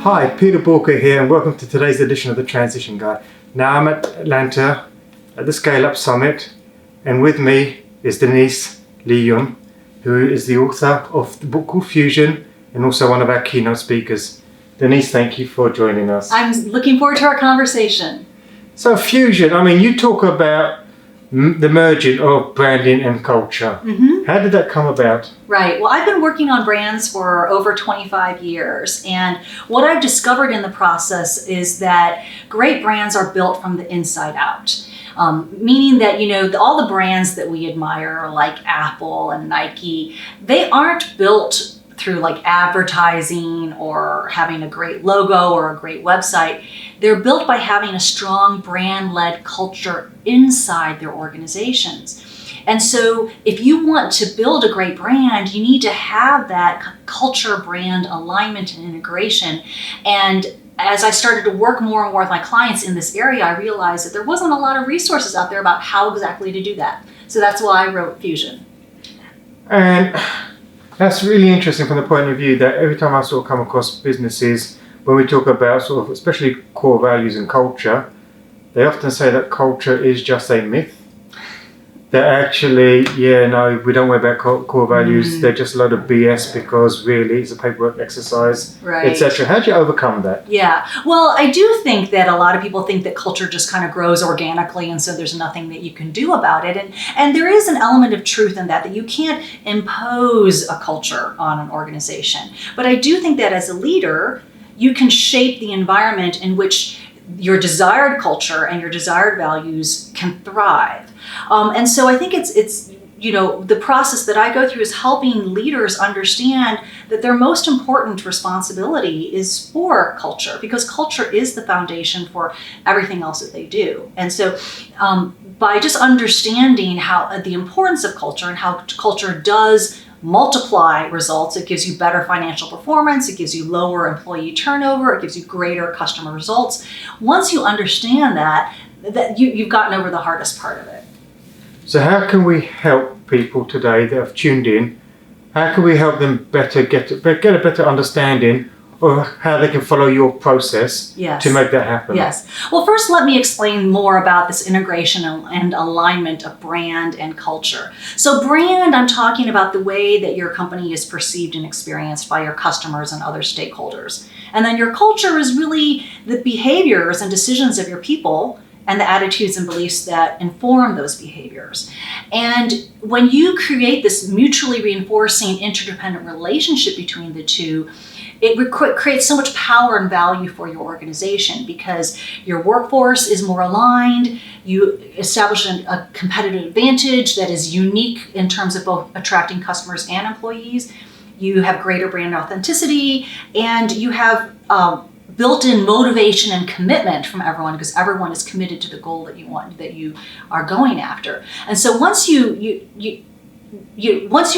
Hi, Peter Boolkah here, and welcome to today's edition of the Transition Guide. Now I'm at Atlanta at the Scale Up Summit, and with me is Denise Lee Yohn, who is the author of the book called Fusion and also one of our keynote speakers. Denise, thank you for joining us. I'm looking forward to our conversation. So Fusion, you talk about the merging of branding and culture. Mm-hmm. How did that come about? Right. Well, I've been working on brands for over 25 years. And what I've discovered in the process is that great brands are built from the inside out. Meaning that, all the brands that we admire, like Apple and Nike, they aren't built through like advertising or having a great logo or a great website. They're built by having a strong brand-led culture inside their organizations. And so if you want to build a great brand, you need to have that culture brand alignment and integration. And as I started to work more and more with my clients in this area, I realized that there wasn't a lot of resources out there about how exactly to do that. So that's why I wrote Fusion. And that's really interesting from the point of view that every time I sort of come across businesses, when we talk about sort of especially core values and culture, they often say that culture is just a myth. That actually, we don't worry about core values. They're just a load of BS because really it's a paperwork exercise, right, etc. How do you overcome that? Yeah, well, I do think that a lot of people think that culture just kind of grows organically, and so there's nothing that you can do about it. And there is an element of truth in that you can't impose a culture on an organization. But I do think that as a leader, you can shape the environment in which your desired culture and your desired values can thrive. And so I think it's the process that I go through is helping leaders understand that their most important responsibility is for culture, because culture is the foundation for everything else that they do. And so by just understanding the importance of culture and how culture does multiply results, it gives you better financial performance, it gives you lower employee turnover, it gives you greater customer results. Once you understand that you've gotten over the hardest part of it. So how can we help people today that have tuned in? How can we help them better get a better understanding of how they can follow your process to make that happen? Yes. Well, first, let me explain more about this integration and alignment of brand and culture. So brand, I'm talking about the way that your company is perceived and experienced by your customers and other stakeholders. And then your culture is really the behaviors and decisions of your people and the attitudes and beliefs that inform those behaviors. And when you create this mutually reinforcing interdependent relationship between the two, it creates so much power and value for your organization because your workforce is more aligned, you establish a competitive advantage that is unique in terms of both attracting customers and employees, you have greater brand authenticity, and you have built-in motivation and commitment from everyone because everyone is committed to the goal that you are going after. And so once you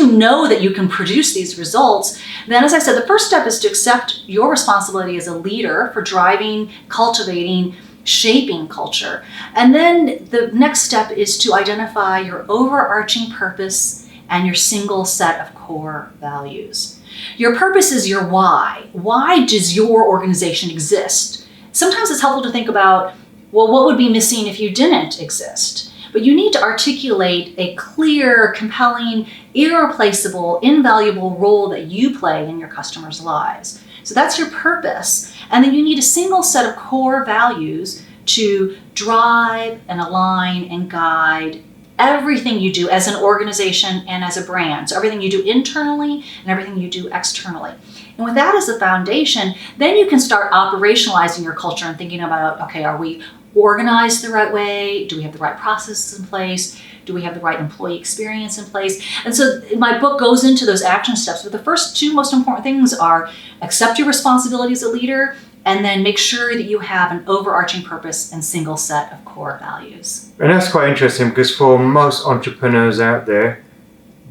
know that you can produce these results, then as I said, the first step is to accept your responsibility as a leader for driving, cultivating, shaping culture. And then the next step is to identify your overarching purpose and your single set of core values. Your purpose is your why. Why does your organization exist? Sometimes it's helpful to think about, well, what would be missing if you didn't exist? But you need to articulate a clear, compelling, irreplaceable, invaluable role that you play in your customers' lives. So that's your purpose. And then you need a single set of core values to drive and align and guide everything you do as an organization and as a brand. So everything you do internally and everything you do externally. And with that as the foundation, then you can start operationalizing your culture and thinking about, okay, are we organized the right way? Do we have the right processes in place? Do we have the right employee experience in place? And so my book goes into those action steps, but the first two most important things are accept your responsibility as a leader, and then make sure that you have an overarching purpose and single set of core values. And that's quite interesting because for most entrepreneurs out there,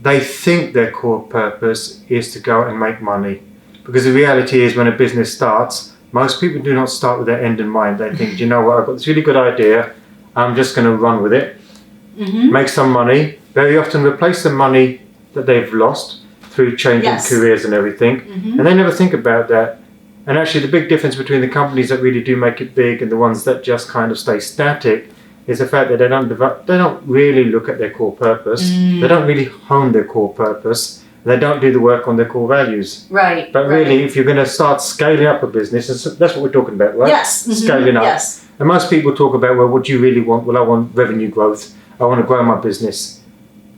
they think their core purpose is to go and make money. Because the reality is when a business starts, most people do not start with their end in mind. They think, you know what, I've got this really good idea, I'm just going to run with it, make some money, very often replace the money that they've lost through changing careers and everything. And they never think about that And actually the big difference between the companies that really do make it big and the ones that just kind of stay static is the fact that they don't really look at their core purpose. They don't really hone their core purpose. They don't do the work on their core values. Right. But really, if you're going to start scaling up a business, that's what we're talking about, right? Yes. Scaling up. Yes. And most people talk about, well, what do you really want? Well, I want revenue growth. I want to grow my business.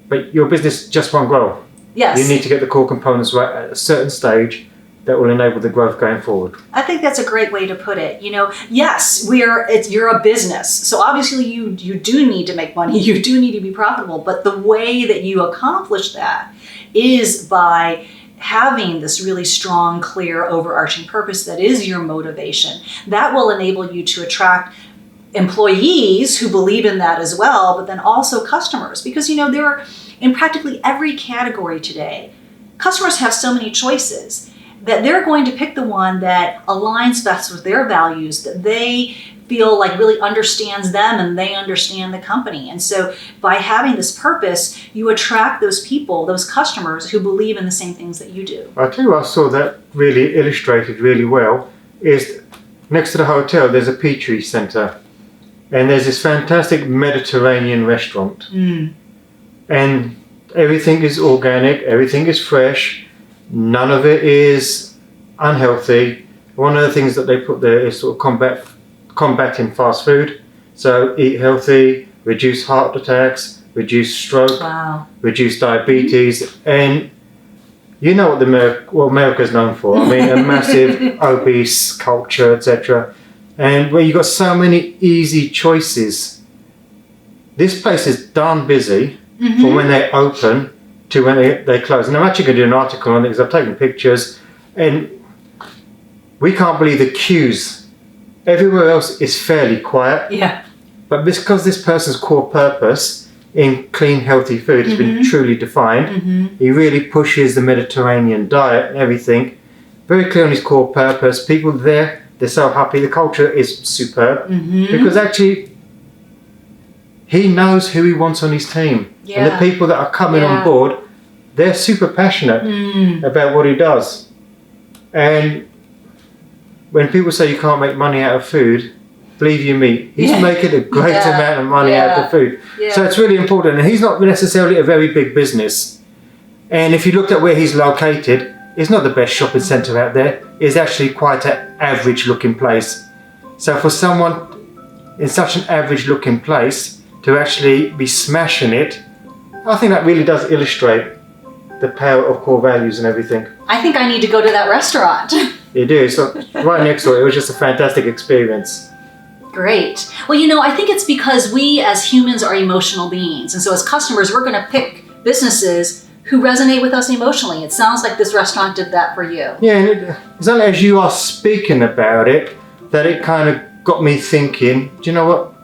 But your business just won't grow. Yes. You need to get the core components right at a certain stage that will enable the growth going forward. I think that's a great way to put it. Yes, you're a business. So obviously you do need to make money. You do need to be profitable. But the way that you accomplish that is by having this really strong, clear, overarching purpose that is your motivation. That will enable you to attract employees who believe in that as well, but then also customers. Because, there are, in practically every category today, customers have so many choices that they're going to pick the one that aligns best with their values, that they feel like really understands them and they understand the company. And so by having this purpose, you attract those people, those customers who believe in the same things that you do. I'll tell you what I saw that really illustrated really well is next to the hotel there's a Petrie Centre and there's this fantastic Mediterranean restaurant. And everything is organic, everything is fresh, none of it is unhealthy. One of the things that they put there is sort of combating fast food. So eat healthy, reduce heart attacks, reduce stroke, reduce diabetes, and you know what America's known for. I mean, a massive obese culture, etc. And where you've got so many easy choices. This place is darn busy from when they open to when they close. And I'm actually going to do an article on it because I've taken pictures and we can't believe the queues. Everywhere else is fairly quiet. Yeah. But because this person's core purpose in clean, healthy food has been truly defined, he really pushes the Mediterranean diet and everything. Very clear on his core purpose. People there, they're so happy. The culture is superb because actually he knows who he wants on his team. And the people that are coming on board, they're super passionate about what he does. And when people say you can't make money out of food, believe you me, he's making a great amount of money out of the food. So it's really important. And he's not necessarily a very big business. And if you looked at where he's located, it's not the best shopping centre out there. It's actually quite an average looking place. So for someone in such an average looking place to actually be smashing it, I think that really does illustrate the power of core values and everything. I think I need to go to that restaurant. You do. So right next door, it was just a fantastic experience. Great. Well, I think it's because we as humans are emotional beings. And so as customers, we're going to pick businesses who resonate with us emotionally. It sounds like this restaurant did that for you. Yeah, and it's only as you are speaking about it that it kind of got me thinking, do you know what?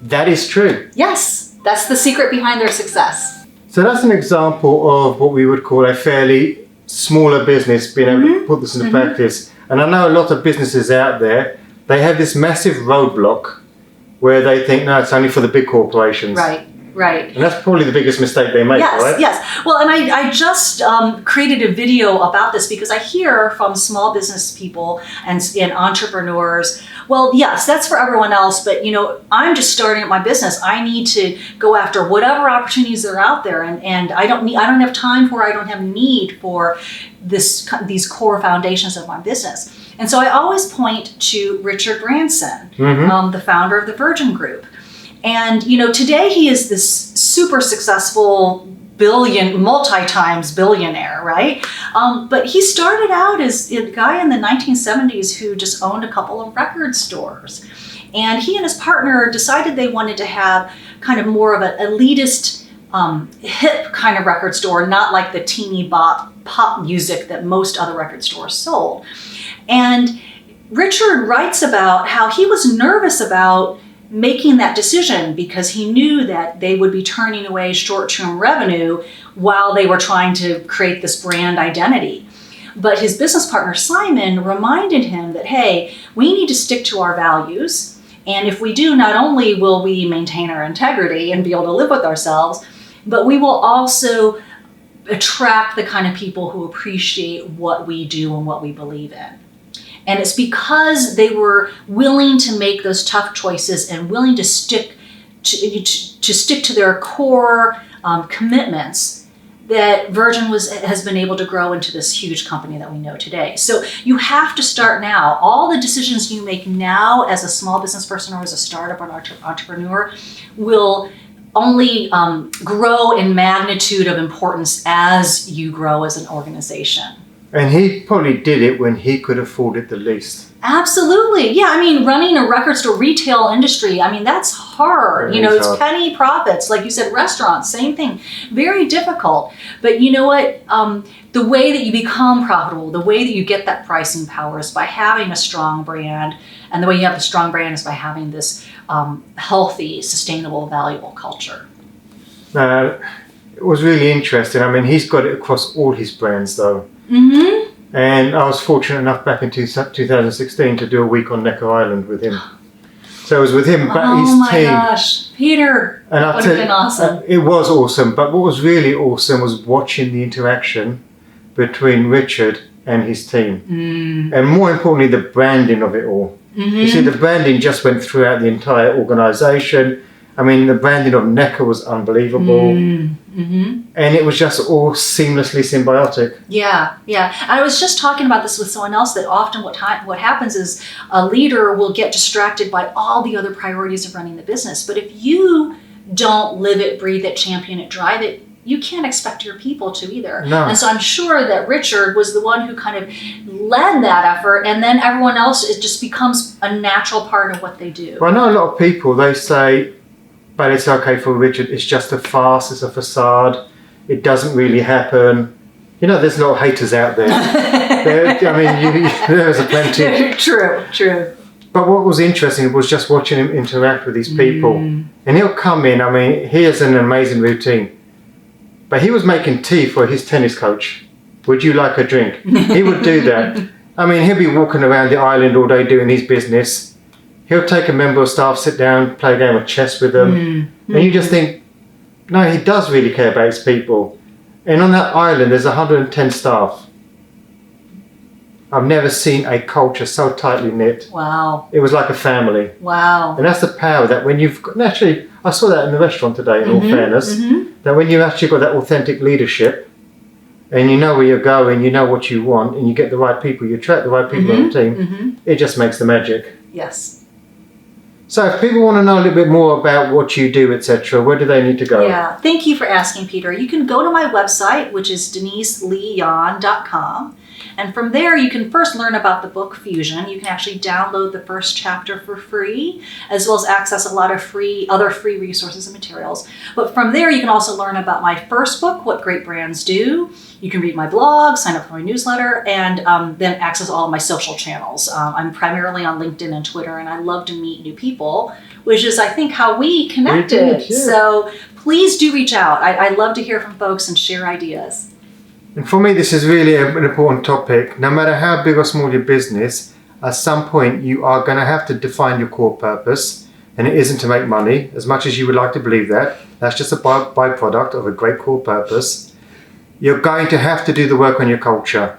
That is true. Yes, that's the secret behind their success. So that's an example of what we would call a fairly smaller business being able to put this into practice. And I know a lot of businesses out there, they have this massive roadblock where they think, no, it's only for the big corporations. Right. And that's probably the biggest mistake they make, right? Yes. Well, and I just created a video about this because I hear from small business people and entrepreneurs, well, yes, that's for everyone else, but I'm just starting up my business. I need to go after whatever opportunities are out there, and I don't have time for, I don't have need for these core foundations of my business. And so I always point to Richard Branson, the founder of the Virgin Group. And, today he is this super successful multi-times billionaire, right? But he started out as a guy in the 1970s who just owned a couple of record stores. And he and his partner decided they wanted to have kind of more of an elitist, hip kind of record store, not like the teeny pop music that most other record stores sold. And Richard writes about how he was nervous about making that decision because he knew that they would be turning away short-term revenue while they were trying to create this brand identity. But his business partner, Simon, reminded him that, hey, we need to stick to our values. And if we do, not only will we maintain our integrity and be able to live with ourselves, but we will also attract the kind of people who appreciate what we do and what we believe in. And it's because they were willing to make those tough choices and willing to stick to their core commitments that Virgin has been able to grow into this huge company that we know today. So you have to start now. All the decisions you make now as a small business person or as a startup or an entrepreneur will only grow in magnitude of importance as you grow as an organization. And he probably did it when he could afford it the least. Absolutely. Yeah, I mean, running a record store retail industry, I mean, that's hard. It's hard. Penny profits. Like you said, restaurants, same thing. Very difficult. But you know what? The way that you become profitable, the way that you get that pricing power is by having a strong brand. And the way you have the strong brand is by having this healthy, sustainable, valuable culture. It was really interesting. I mean, he's got it across all his brands, though. Mm-hmm. And I was fortunate enough back in 2016 to do a week on Necker Island with him. So I was with him, but his team. Oh my gosh, Peter! And that would have been awesome. It was awesome, but what was really awesome was watching the interaction between Richard and his team. And more importantly, the branding of it all. You see, the branding just went throughout the entire organisation. I mean, the branding of Necker was unbelievable. And it was just all seamlessly symbiotic. Yeah. I was just talking about this with someone else, that often what happens is a leader will get distracted by all the other priorities of running the business. But if you don't live it, breathe it, champion it, drive it, you can't expect your people to either. No. And so I'm sure that Richard was the one who kind of led that effort, and then everyone else, it just becomes a natural part of what they do. Well, I know a lot of people, they say, but it's okay for Richard, it's just a farce, it's a facade, it doesn't really happen. There's a lot of haters out there. There's a plenty. True. But what was interesting was just watching him interact with these people. And he'll come in, I mean, he has an amazing routine. But he was making tea for his tennis coach. Would you like a drink? He would do that. I mean, he'll be walking around the island all day doing his business. He'll take a member of staff, sit down, play a game of chess with them. And you just think, no, he does really care about his people. And on that island, there's 110 staff. I've never seen a culture so tightly knit. Wow. It was like a family. Wow. And that's the power that when you've got, actually, I saw that in the restaurant today, in all fairness, that when you've actually got that authentic leadership, and you know where you're going, you know what you want, and you get the right people, you attract the right people on the team, it just makes the magic. Yes. So if people want to know a little bit more about what you do, etc., where do they need to go? Yeah, thank you for asking, Peter. You can go to my website, which is deniseleeyohn.com. And from there, you can first learn about the book Fusion. You can actually download the first chapter for free, as well as access a lot of other free resources and materials. But from there, you can also learn about my first book, What Great Brands Do. You can read my blog, sign up for my newsletter, and then access all of my social channels. I'm primarily on LinkedIn and Twitter, and I love to meet new people, which is, I think, how we connected. So please do reach out. I love to hear from folks and share ideas. And for me, this is really an important topic. No matter how big or small your business, at some point you are going to have to define your core purpose. And it isn't to make money, as much as you would like to believe that. That's just a byproduct of a great core purpose. You're going to have to do the work on your culture.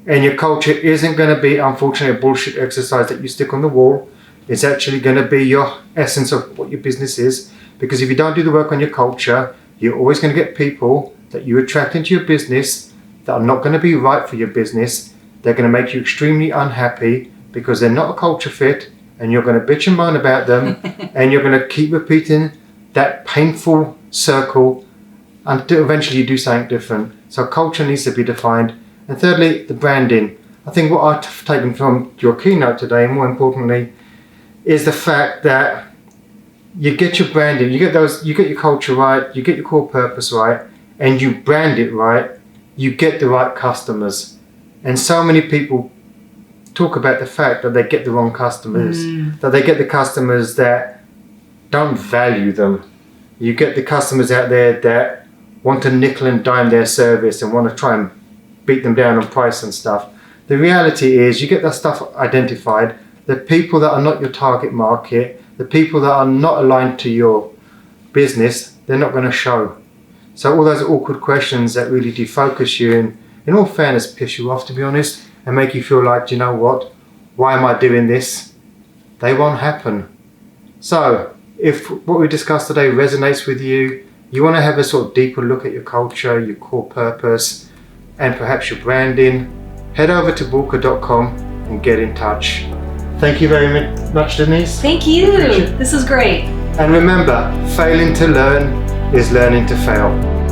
And your culture isn't going to be, unfortunately, a bullshit exercise that you stick on the wall. It's actually going to be your essence of what your business is. Because if you don't do the work on your culture, you're always going to get people that you attract into your business that are not going to be right for your business. They're going to make you extremely unhappy because they're not a culture fit, and you're going to bitch and moan about them, and you're going to keep repeating that painful circle until eventually you do something different. So culture needs to be defined. And thirdly, the branding. I think what I've taken from your keynote today, more importantly, is the fact that you get your branding, you get your culture right, you get your core purpose right, and you brand it right, you get the right customers. And so many people talk about the fact that they get the wrong customers, that they get the customers that don't value them. You get the customers out there that want to nickel and dime their service and want to try and beat them down on price and stuff. The reality is you get that stuff identified. The people that are not your target market, the people that are not aligned to your business, they're not going to show. So all those awkward questions that really defocus you and, in all fairness, piss you off, to be honest, and make you feel like, do you know what? Why am I doing this? They won't happen. So if what we discussed today resonates with you, you want to have a sort of deeper look at your culture, your core purpose, and perhaps your branding, head over to boolkah.com and get in touch. Thank you very much, Denise. Thank you. This is great. And remember, failing to learn is learning to fail.